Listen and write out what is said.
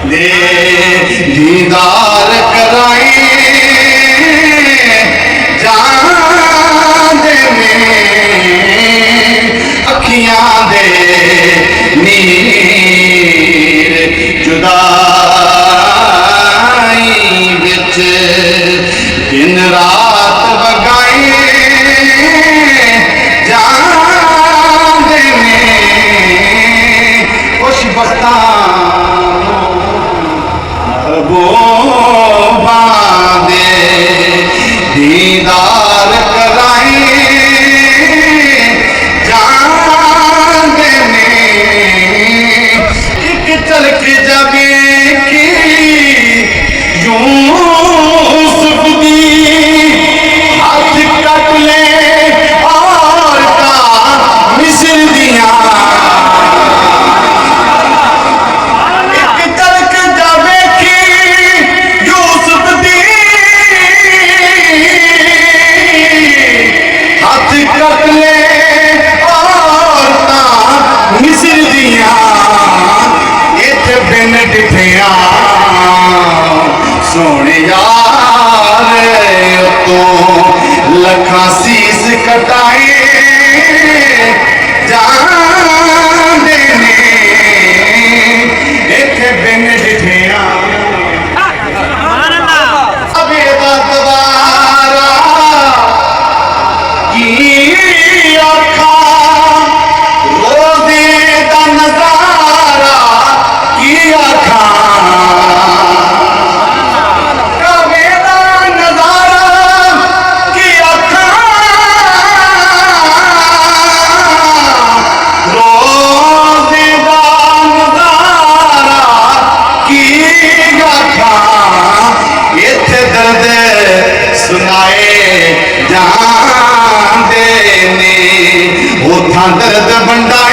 दे दीदार कराए जान में अखियां दे नीर जुदाई बिच दिन रात बगाए जान में खुश बस्ता दीदार कराए जान में एक चल के जावे की यूसुफ दी हाथ कट ले और का मिस्र दिया सोने यार तो लखा शीस कटाए जान ने एक बिन डिठिया अबेदा दोबारा की आखा रोज़े दा नज़ारा की आखा सुनाए जान दे ने उथा दर्द बंडा